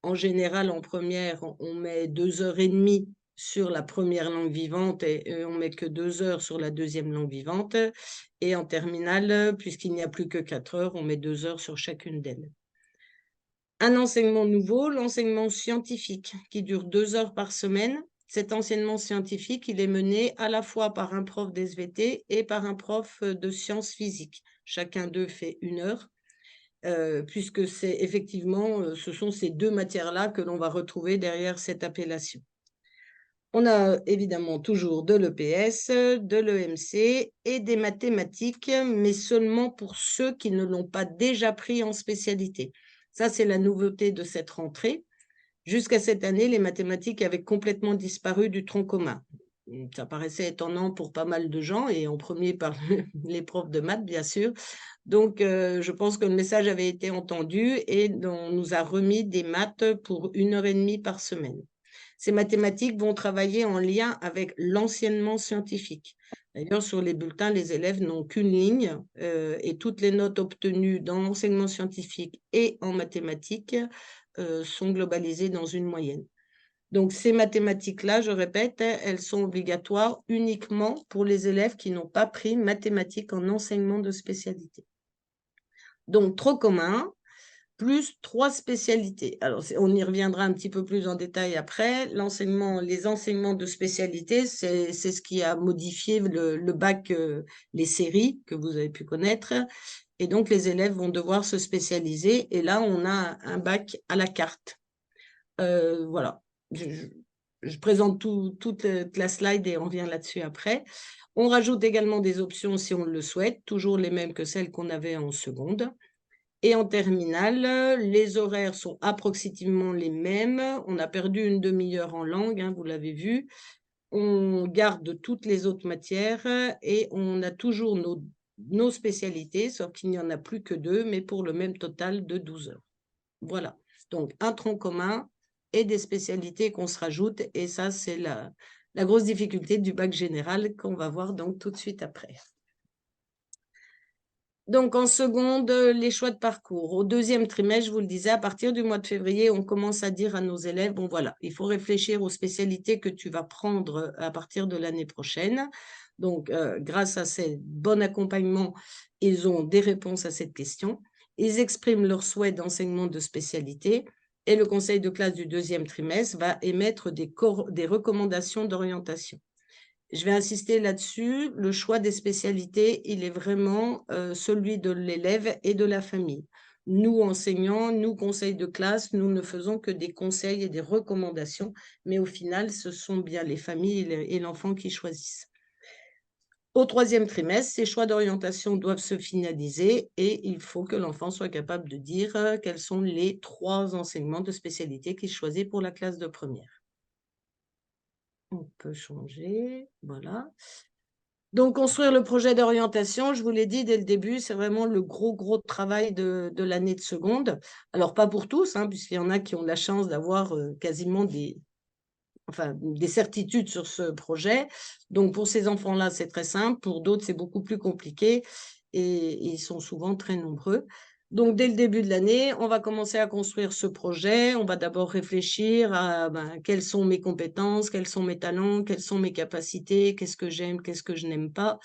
En général, en première, on met 2h30 sur la première langue vivante et on met que 2 heures sur la deuxième langue vivante. Et en terminale, puisqu'il n'y a plus que 4 heures, on met 2 heures sur chacune d'elles. Un enseignement nouveau, l'enseignement scientifique, qui dure 2 heures par semaine. Cet enseignement scientifique, il est mené à la fois par un prof d'SVT et par un prof de sciences physiques. Chacun d'eux fait 1 heure, puisque c'est effectivement, ce sont ces 2 matières-là que l'on va retrouver derrière cette appellation. On a évidemment toujours de l'EPS, de l'EMC et des mathématiques, mais seulement pour ceux qui ne l'ont pas déjà pris en spécialité. Ça, c'est la nouveauté de cette rentrée. Jusqu'à cette année, les mathématiques avaient complètement disparu du tronc commun. Ça paraissait étonnant pour pas mal de gens, et en premier par les profs de maths, bien sûr. Donc, je pense que le message avait été entendu et on nous a remis des maths pour 1h30 par semaine. Ces mathématiques vont travailler en lien avec l'enseignement scientifique. D'ailleurs, sur les bulletins, les élèves n'ont qu'une ligne et toutes les notes obtenues dans l'enseignement scientifique et en mathématiques sont globalisées dans une moyenne. Donc, ces mathématiques-là, je répète, elles sont obligatoires uniquement pour les élèves qui n'ont pas pris mathématiques en enseignement de spécialité. Donc, tronc commun, plus 3 spécialités. Alors, on y reviendra un petit peu plus en détail après. Les enseignements de spécialité, c'est ce qui a modifié le bac, les séries que vous avez pu connaître. Et donc, les élèves vont devoir se spécialiser. Et là, on a un bac à la carte. Voilà. Je présente toute la slide et on revient là-dessus après. On rajoute également des options si on le souhaite, toujours les mêmes que celles qu'on avait en seconde. Et en terminale, les horaires sont approximativement les mêmes. On a perdu une demi-heure en langue, hein, vous l'avez vu. On garde toutes les autres matières et on a toujours nos spécialités, sauf qu'il n'y en a plus que 2, mais pour le même total de 12 heures. Voilà. Donc, un tronc commun, et des spécialités qu'on se rajoute. Et ça, c'est la grosse difficulté du bac général qu'on va voir donc tout de suite après. Donc, en seconde, les choix de parcours. Au deuxième trimestre, je vous le disais, à partir du mois de février, on commence à dire à nos élèves, bon voilà, il faut réfléchir aux spécialités que tu vas prendre à partir de l'année prochaine. Donc, grâce à ce bon accompagnement, ils ont des réponses à cette question. Ils expriment leur souhait d'enseignement de spécialité et le conseil de classe du deuxième trimestre va émettre des recommandations d'orientation. Je vais insister là-dessus, le choix des spécialités, il est vraiment celui de l'élève et de la famille. Nous, enseignants, nous, conseils de classe, nous ne faisons que des conseils et des recommandations, mais au final, ce sont bien les familles et l'enfant qui choisissent. Au troisième trimestre, ces choix d'orientation doivent se finaliser et il faut que l'enfant soit capable de dire quels sont les 3 enseignements de spécialité qu'il choisit pour la classe de première. On peut changer, voilà. Donc, construire le projet d'orientation, je vous l'ai dit dès le début, c'est vraiment le gros travail de l'année de seconde. Alors, pas pour tous, hein, puisqu'il y en a qui ont la chance d'avoir quasiment des certitudes sur ce projet. Donc, pour ces enfants-là, c'est très simple. Pour d'autres, c'est beaucoup plus compliqué et ils sont souvent très nombreux. Donc, dès le début de l'année, on va commencer à construire ce projet. On va d'abord réfléchir à quelles sont mes compétences, quels sont mes talents, quelles sont mes capacités, qu'est-ce que j'aime, qu'est-ce que je n'aime pas.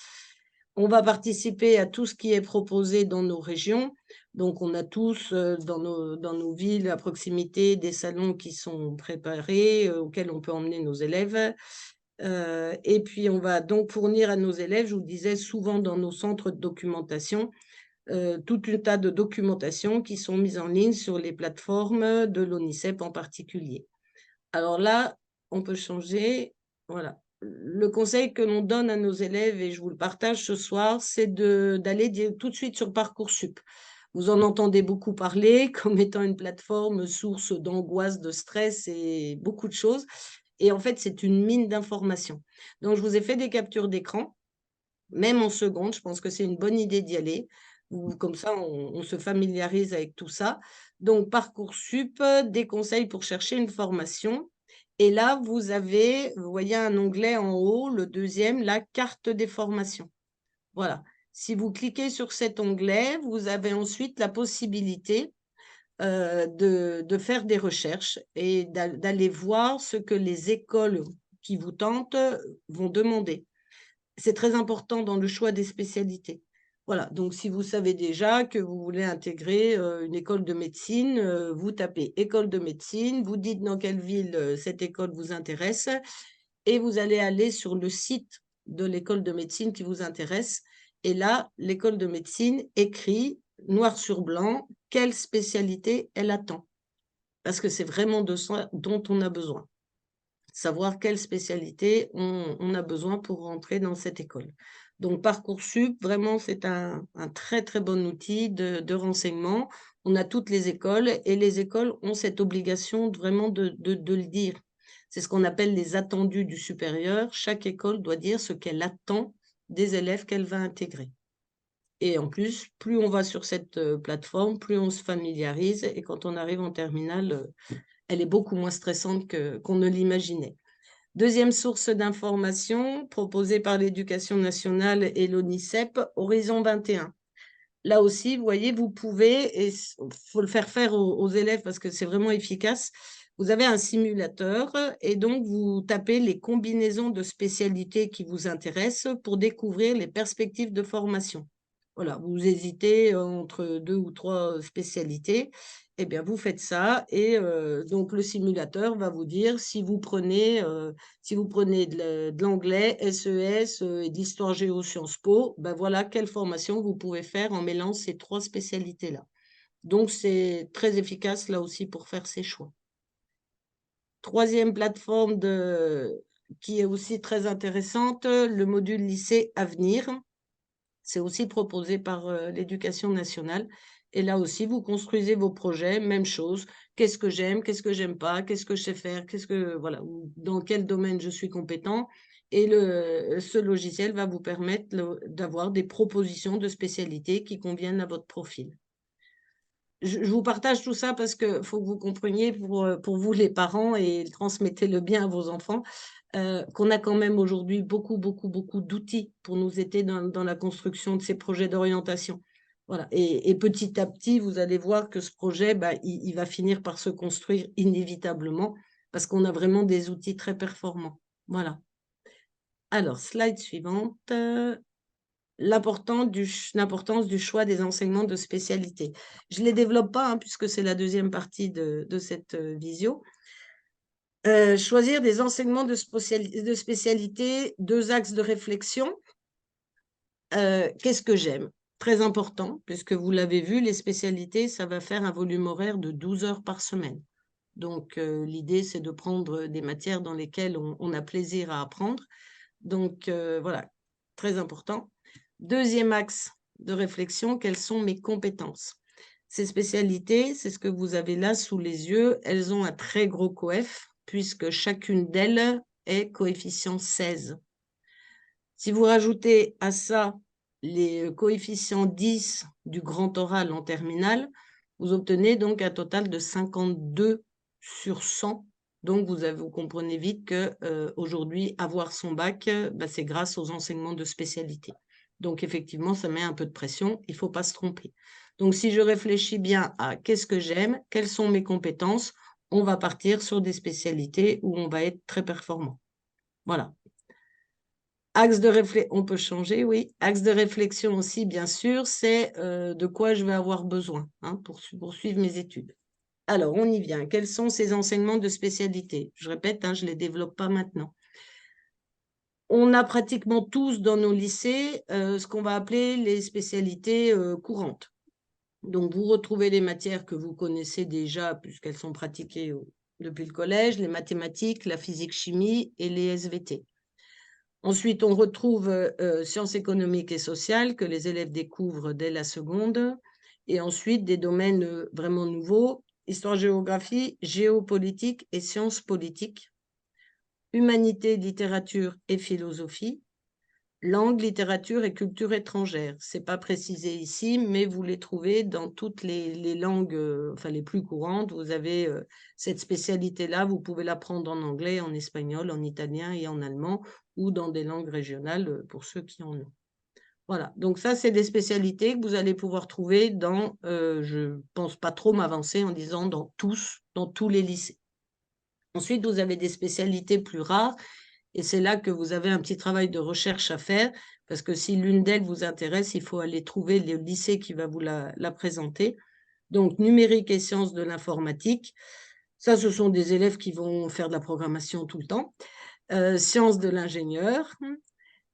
On va participer à tout ce qui est proposé dans nos régions. Donc, on a tous dans nos villes à proximité des salons qui sont préparés, auxquels on peut emmener nos élèves. Et puis, on va donc fournir à nos élèves, je vous disais, souvent dans nos centres de documentation, tout un tas de documentations qui sont mises en ligne sur les plateformes de l'ONICEP en particulier. Alors là, on peut changer. Voilà. Le conseil que l'on donne à nos élèves, et je vous le partage ce soir, c'est d'aller tout de suite sur Parcoursup. Vous en entendez beaucoup parler comme étant une plateforme source d'angoisse, de stress et beaucoup de choses. Et en fait, c'est une mine d'informations. Donc, je vous ai fait des captures d'écran, même en seconde. Je pense que c'est une bonne idée d'y aller. Comme ça, on se familiarise avec tout ça. Donc, Parcoursup, des conseils pour chercher une formation. Et là, vous voyez un onglet en haut, le deuxième, la carte des formations. Voilà. Si vous cliquez sur cet onglet, vous avez ensuite la possibilité de faire des recherches et d'aller voir ce que les écoles qui vous tentent vont demander. C'est très important dans le choix des spécialités. Voilà, donc si vous savez déjà que vous voulez intégrer une école de médecine, vous tapez école de médecine, vous dites dans quelle ville cette école vous intéresse et vous allez aller sur le site de l'école de médecine qui vous intéresse. Et là, l'école de médecine écrit noir sur blanc quelle spécialité elle attend. Parce que c'est vraiment de ça dont on a besoin. Savoir quelle spécialité on a besoin pour rentrer dans cette école. Donc, Parcoursup, vraiment, c'est un très, très bon outil de renseignement. On a toutes les écoles et les écoles ont cette obligation vraiment de le dire. C'est ce qu'on appelle les attendus du supérieur. Chaque école doit dire ce qu'elle attend des élèves qu'elle va intégrer. Et en plus, plus on va sur cette plateforme, plus on se familiarise. Et quand on arrive en terminale, elle est beaucoup moins stressante qu'on ne l'imaginait. Deuxième source d'information proposée par l'Éducation nationale et l'ONICEP, Horizon 21. Là aussi, vous voyez, vous pouvez, et il faut le faire aux élèves parce que c'est vraiment efficace, vous avez un simulateur et donc vous tapez les combinaisons de spécialités qui vous intéressent pour découvrir les perspectives de formation. Voilà, vous hésitez entre 2 ou 3 spécialités, eh bien, vous faites ça et donc le simulateur va vous dire si vous prenez de l'anglais, SES et de l'histoire géo Sciences Po, ben voilà quelle formation vous pouvez faire en mêlant ces 3 spécialités-là. Donc, c'est très efficace là aussi pour faire ses choix. Troisième plateforme qui est aussi très intéressante, le module lycée Avenir. C'est aussi proposé par l'Éducation nationale. Et là aussi, vous construisez vos projets, même chose. Qu'est-ce que j'aime pas, qu'est-ce que je sais faire, voilà, dans quel domaine je suis compétent. Et ce logiciel va vous permettre d'avoir des propositions de spécialités qui conviennent à votre profil. je vous partage tout ça parce qu'il faut que vous compreniez, pour vous les parents, et transmettez-le bien à vos enfants, qu'on a quand même aujourd'hui beaucoup d'outils pour nous aider dans la construction de ces projets d'orientation. Voilà. Et petit à petit, vous allez voir que ce projet, bah, il va finir par se construire inévitablement parce qu'on a vraiment des outils très performants. Voilà. Alors, slide suivante. L'importance du choix des enseignements de spécialité. Je ne les développe pas, hein, puisque c'est la deuxième partie de cette visio. Choisir des enseignements de spécialité, 2 axes de réflexion. Qu'est-ce que j'aime? Très important, puisque vous l'avez vu, les spécialités, ça va faire un volume horaire de 12 heures par semaine. Donc, l'idée, c'est de prendre des matières dans lesquelles on a plaisir à apprendre. Donc, voilà, très important. Deuxième axe de réflexion, quelles sont mes compétences? Ces spécialités, c'est ce que vous avez là sous les yeux, elles ont un très gros coef, puisque chacune d'elles est coefficient 16. Si vous rajoutez à ça les coefficients 10 du grand oral en terminale, vous obtenez donc un total de 52 sur 100. Donc, vous comprenez vite qu'aujourd'hui, avoir son bac, bah, c'est grâce aux enseignements de spécialité. Donc, effectivement, ça met un peu de pression, il ne faut pas se tromper. Donc, si je réfléchis bien à qu'est-ce que j'aime, quelles sont mes compétences, on va partir sur des spécialités où on va être très performant. Voilà. Axe de réflexion, on peut changer, oui. Axe de réflexion aussi, bien sûr, c'est de quoi je vais avoir besoin, hein, pour poursuivre mes études. Alors, on y vient. Quels sont ces enseignements de spécialité? Je répète, hein, je ne les développe pas maintenant. On a pratiquement tous dans nos lycées ce qu'on va appeler les spécialités courantes. Donc, vous retrouvez les matières que vous connaissez déjà puisqu'elles sont pratiquées depuis le collège, les mathématiques, la physique-chimie et les SVT. Ensuite, on retrouve sciences économiques et sociales que les élèves découvrent dès la seconde. Et ensuite, des domaines vraiment nouveaux, histoire-géographie, géopolitique et sciences politiques, humanité, littérature et philosophie, langue, littérature et culture étrangère. Ce n'est pas précisé ici, mais vous les trouvez dans toutes les langues, enfin les plus courantes. Vous avez cette spécialité-là, vous pouvez l'apprendre en anglais, en espagnol, en italien et en allemand, ou dans des langues régionales pour ceux qui en ont. Voilà, donc ça, c'est des spécialités que vous allez pouvoir trouver dans, je ne pense pas trop m'avancer en disant dans tous les lycées. Ensuite, vous avez des spécialités plus rares, et c'est là que vous avez un petit travail de recherche à faire, parce que si l'une d'elles vous intéresse, il faut aller trouver le lycée qui va vous la présenter. Donc, numérique et sciences de l'informatique, ça, ce sont des élèves qui vont faire de la programmation tout le temps. Sciences de l'ingénieur,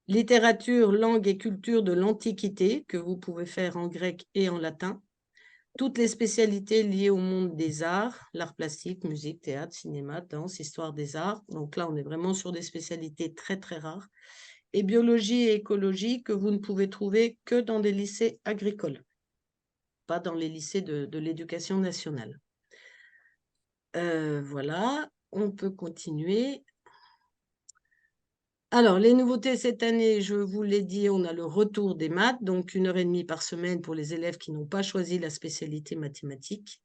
littérature, langue et culture de l'Antiquité, que vous pouvez faire en grec et en latin. Toutes les spécialités liées au monde des arts, l'art plastique, musique, théâtre, cinéma, danse, histoire des arts. Donc là, on est vraiment sur des spécialités très, très rares. Et biologie et écologie que vous ne pouvez trouver que dans des lycées agricoles, pas dans les lycées de l'éducation nationale. Voilà, on peut continuer. Alors, les nouveautés cette année, je vous l'ai dit, on a le retour des maths, donc 1h30 par semaine pour les élèves qui n'ont pas choisi la spécialité mathématique.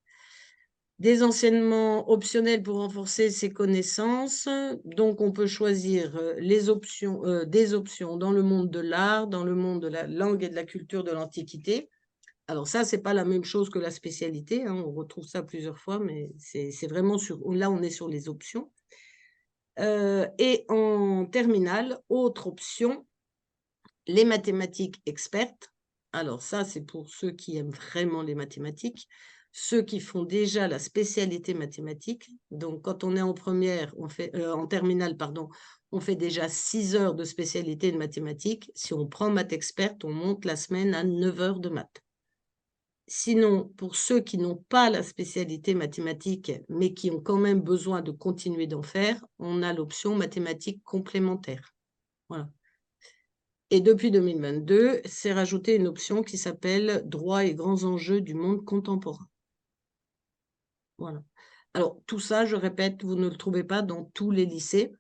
Des enseignements optionnels pour renforcer ses connaissances. Donc, on peut choisir des options dans le monde de l'art, dans le monde de la langue et de la culture de l'Antiquité. Alors ça, ce n'est pas la même chose que la spécialité, hein, on retrouve ça plusieurs fois, mais c'est vraiment là, on est sur les options. Et en terminale, autre option, les mathématiques expertes. Alors ça, c'est pour ceux qui aiment vraiment les mathématiques, ceux qui font déjà la spécialité mathématique. Donc, quand on est en en terminale, pardon, on fait déjà 6 heures de spécialité de mathématiques. Si on prend maths experte, on monte la semaine à 9 heures de maths. Sinon, pour ceux qui n'ont pas la spécialité mathématique, mais qui ont quand même besoin de continuer d'en faire, on a l'option mathématiques complémentaires. Voilà. Et depuis 2022, c'est rajouté une option qui s'appelle droit et grands enjeux du monde contemporain. Voilà. Alors, tout ça, je répète, vous ne le trouvez pas dans tous les lycées.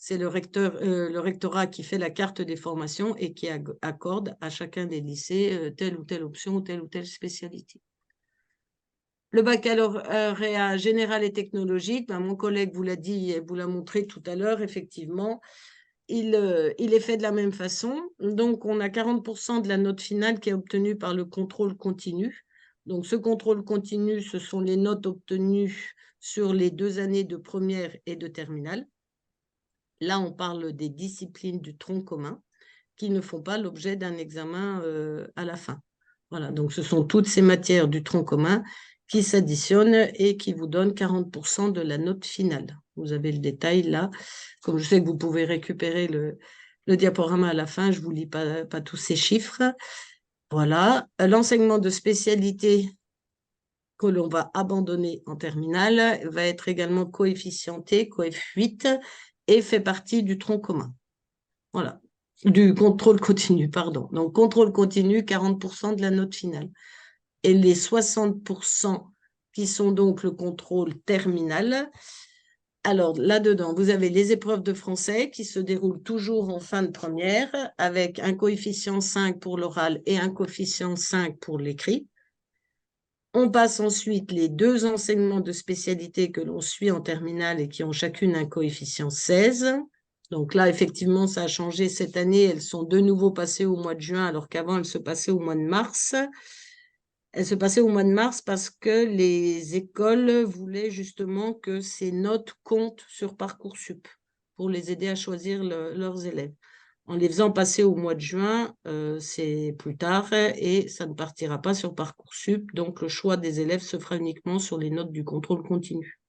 C'est le rectorat qui fait la carte des formations et qui accorde à chacun des lycées telle ou telle option ou telle spécialité. Le baccalauréat général et technologique, ben, mon collègue vous l'a dit et vous l'a montré tout à l'heure, effectivement, il est fait de la même façon. Donc, on a 40% de la note finale qui est obtenue par le contrôle continu. Donc, ce contrôle continu, ce sont les notes obtenues sur les 2 années de première et de terminale. Là, on parle des disciplines du tronc commun qui ne font pas l'objet d'un examen à la fin. Voilà, donc ce sont toutes ces matières du tronc commun qui s'additionnent et qui vous donnent 40% de la note finale. Vous avez le détail là. Comme je sais que vous pouvez récupérer le diaporama à la fin, je ne vous lis pas tous ces chiffres. Voilà. L'enseignement de spécialité que l'on va abandonner en terminale va être également coefficienté, coef 8, et fait partie du tronc commun. Voilà. Du contrôle continu, pardon. Donc, contrôle continu, 40% de la note finale. Et les 60% qui sont donc le contrôle terminal. Alors, là-dedans, vous avez les épreuves de français qui se déroulent toujours en fin de première avec un coefficient 5 pour l'oral et un coefficient 5 pour l'écrit. On passe ensuite les 2 enseignements de spécialité que l'on suit en terminale et qui ont chacune un coefficient 16. Donc là, effectivement, ça a changé cette année. Elles sont de nouveau passées au mois de juin, alors qu'avant, elles se passaient au mois de mars. Elles se passaient au mois de mars parce que les écoles voulaient justement que ces notes comptent sur Parcoursup pour les aider à choisir leurs élèves. En les faisant passer au mois de juin, c'est plus tard et ça ne partira pas sur Parcoursup. Donc, le choix des élèves se fera uniquement sur les notes du contrôle continu.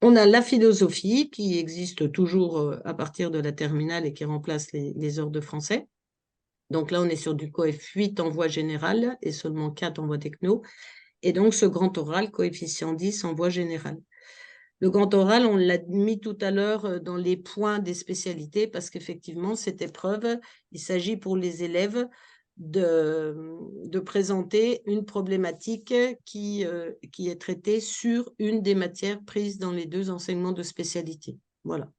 On a la philosophie qui existe toujours à partir de la terminale et qui remplace les heures de français. Donc là, on est sur du coef 8 en voie générale et seulement 4 en voie techno. Et donc, ce grand oral, coefficient 10 en voie générale. Le grand oral, on l'a mis tout à l'heure dans les points des spécialités parce qu'effectivement, cette épreuve, il s'agit pour les élèves de présenter une problématique qui est traitée sur une des matières prises dans les 2 enseignements de spécialité. Voilà.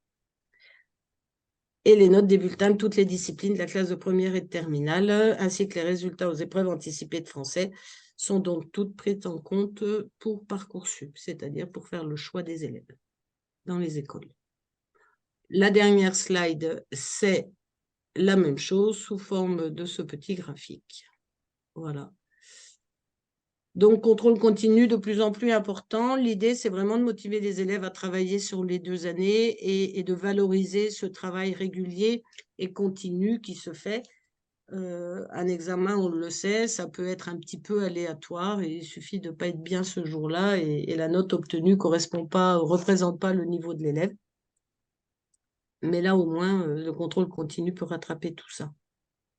Et les notes des bulletins de toutes les disciplines de la classe de première et de terminale, ainsi que les résultats aux épreuves anticipées de français, sont donc toutes prises en compte pour Parcoursup, c'est-à-dire pour faire le choix des élèves dans les écoles. La dernière slide, c'est la même chose sous forme de ce petit graphique. Voilà. Donc, contrôle continu de plus en plus important. L'idée, c'est vraiment de motiver les élèves à travailler sur les 2 années et de valoriser ce travail régulier et continu qui se fait. Un examen, on le sait, ça peut être un petit peu aléatoire et il suffit de ne pas être bien ce jour-là et la note obtenue ne représente pas le niveau de l'élève. Mais là, au moins, le contrôle continu peut rattraper tout ça.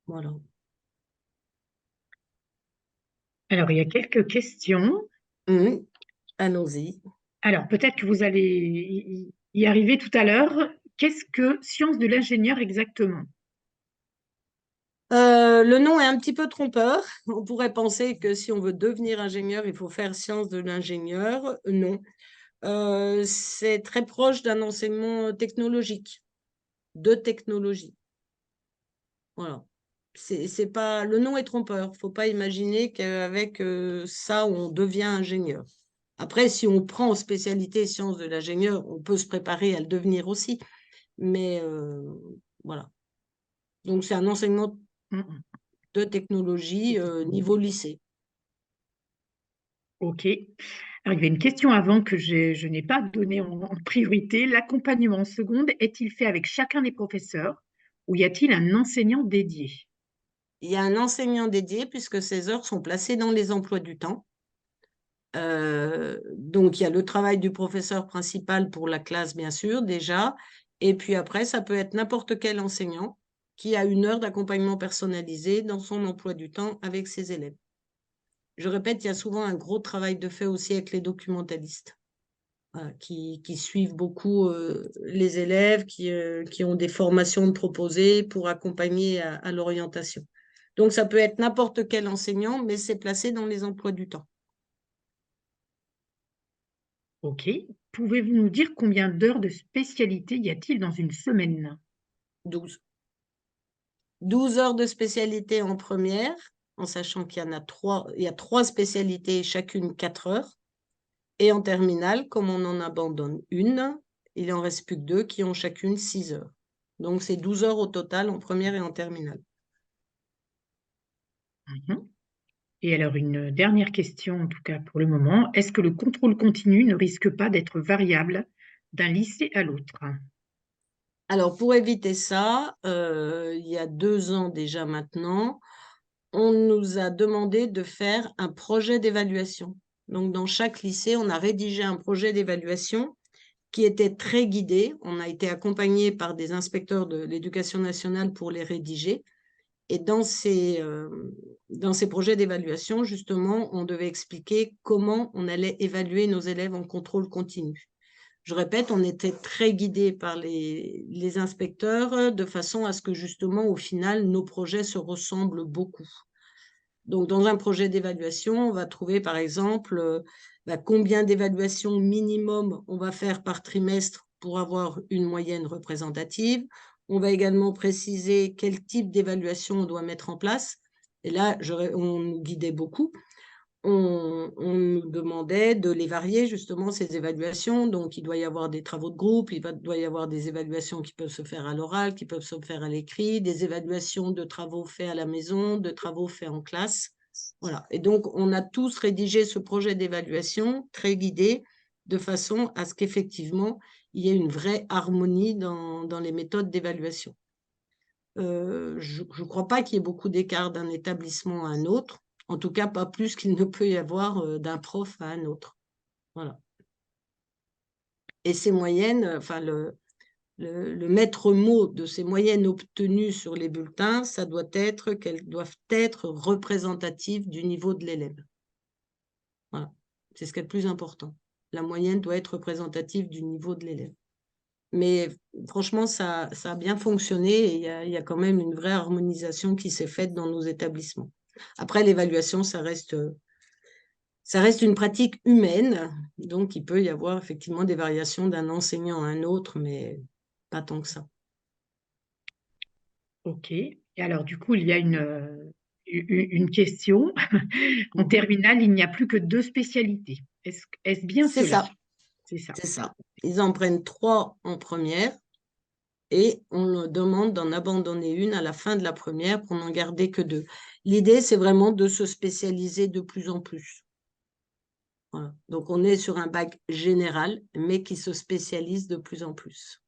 Voilà. Alors, il y a quelques questions. Allons-y. Alors, peut-être que vous allez y arriver tout à l'heure. Qu'est-ce que science de l'ingénieur exactement? Le nom est un petit peu trompeur. On pourrait penser que si on veut devenir ingénieur, il faut faire sciences de l'ingénieur. Non. C'est très proche d'un enseignement technologique, de technologie. Voilà. C'est pas, le nom est trompeur. Il ne faut pas imaginer qu'avec ça, on devient ingénieur. Après, si on prend en spécialité sciences de l'ingénieur, on peut se préparer à le devenir aussi. Mais voilà. Donc, c'est un enseignement de technologie niveau lycée. Ok. Alors, il y avait une question avant que je n'ai pas donnée en priorité. L'accompagnement en seconde est-il fait avec chacun des professeurs ou y a-t-il un enseignant dédié? Il y a un enseignant dédié puisque ces heures sont placées dans les emplois du temps. Donc, il y a le travail du professeur principal pour la classe, bien sûr, déjà. Et puis après, ça peut être n'importe quel enseignant qui a 1 heure d'accompagnement personnalisé dans son emploi du temps avec ses élèves. Je répète, il y a souvent un gros travail de fait aussi avec les documentalistes qui suivent beaucoup les élèves, qui ont des formations de proposer pour accompagner à l'orientation. Donc, ça peut être n'importe quel enseignant, mais c'est placé dans les emplois du temps. Ok. Pouvez-vous nous dire combien d'heures de spécialité y a-t-il dans une semaine? 12. 12 heures de spécialité en première, en sachant qu'il y en a 3, il y a 3 spécialités, chacune 4 heures. Et en terminale, comme on en abandonne une, il en reste plus que 2 qui ont chacune 6 heures. Donc, c'est 12 heures au total en première et en terminale. Et alors, une dernière question, en tout cas pour le moment. Est-ce que le contrôle continu ne risque pas d'être variable d'un lycée à l'autre? Alors, pour éviter ça, il y a 2 ans déjà maintenant, on nous a demandé de faire un projet d'évaluation. Donc, dans chaque lycée, on a rédigé un projet d'évaluation qui était très guidé. On a été accompagné par des inspecteurs de l'éducation nationale pour les rédiger. Et dans ces projets d'évaluation, justement, on devait expliquer comment on allait évaluer nos élèves en contrôle continu. Je répète, on était très guidés par les inspecteurs de façon à ce que, justement, au final, nos projets se ressemblent beaucoup. Donc, dans un projet d'évaluation, on va trouver, par exemple, combien d'évaluations minimum on va faire par trimestre pour avoir une moyenne représentative. On va également préciser quel type d'évaluation on doit mettre en place. Et là, on nous guidait beaucoup. On nous demandait de les varier, justement, ces évaluations. Donc, il doit y avoir des travaux de groupe, il doit y avoir des évaluations qui peuvent se faire à l'oral, qui peuvent se faire à l'écrit, des évaluations de travaux faits à la maison, de travaux faits en classe. Voilà. Et donc, on a tous rédigé ce projet d'évaluation très guidé, de façon à ce qu'effectivement, il y ait une vraie harmonie dans les méthodes d'évaluation. Je ne crois pas qu'il y ait beaucoup d'écart d'un établissement à un autre. En tout cas, pas plus qu'il ne peut y avoir d'un prof à un autre. Voilà. Et ces moyennes, enfin, le maître mot de ces moyennes obtenues sur les bulletins, ça doit être qu'elles doivent être représentatives du niveau de l'élève. Voilà. C'est ce qui est le plus important. La moyenne doit être représentative du niveau de l'élève. Mais franchement, ça a bien fonctionné et il y a quand même une vraie harmonisation qui s'est faite dans nos établissements. Après, l'évaluation, ça reste une pratique humaine, donc il peut y avoir effectivement des variations d'un enseignant à un autre, mais pas tant que ça. Ok. Et alors, du coup, il y a une question. En terminale, il n'y a plus que 2 spécialités. Est-ce bien C'est cela? ça. C'est ça. C'est ça. Ils en prennent 3 en première et on leur demande d'en abandonner une à la fin de la première pour n'en garder que 2. L'idée, c'est vraiment de se spécialiser de plus en plus. Voilà. Donc, on est sur un bac général, mais qui se spécialise de plus en plus.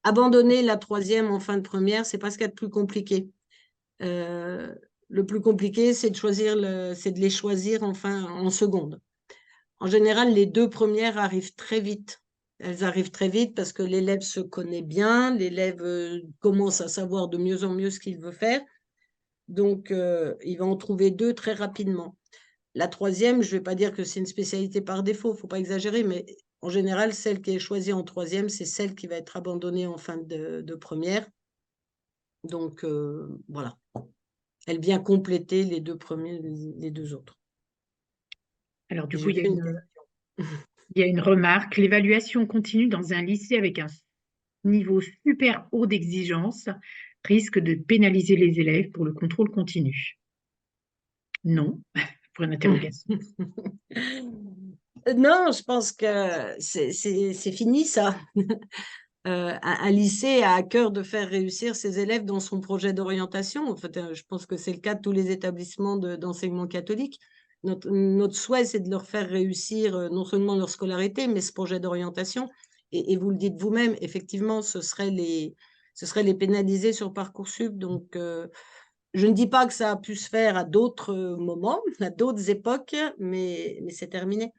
Abandonner la 3e en fin de première, c'est pas ce qu'il y a de plus compliqué. Le plus compliqué, c'est de les choisir en seconde. En général, les 2 premières arrivent très vite. Elles arrivent très vite parce que l'élève se connaît bien, l'élève commence à savoir de mieux en mieux ce qu'il veut faire. Donc, il va en trouver 2 très rapidement. La 3e, je ne vais pas dire que c'est une spécialité par défaut, il ne faut pas exagérer, mais en général, celle qui est choisie en 3e, c'est celle qui va être abandonnée en fin de première. Donc, voilà. Elle vient compléter les 2 premiers, les 2 autres. Alors, du coup, il y a une remarque. L'évaluation continue dans un lycée avec un niveau super haut d'exigence risque de pénaliser les élèves pour le contrôle continu. Non, pour une interrogation. Non, je pense que c'est fini ça. Un lycée a à cœur de faire réussir ses élèves dans son projet d'orientation. En fait, je pense que c'est le cas de tous les établissements d'enseignement catholique. Notre souhait, c'est de leur faire réussir non seulement leur scolarité, mais ce projet d'orientation. Et vous le dites vous-même, effectivement, ce serait les pénaliser sur Parcoursup. Donc, je ne dis pas que ça a pu se faire à d'autres moments, à d'autres époques, mais c'est terminé.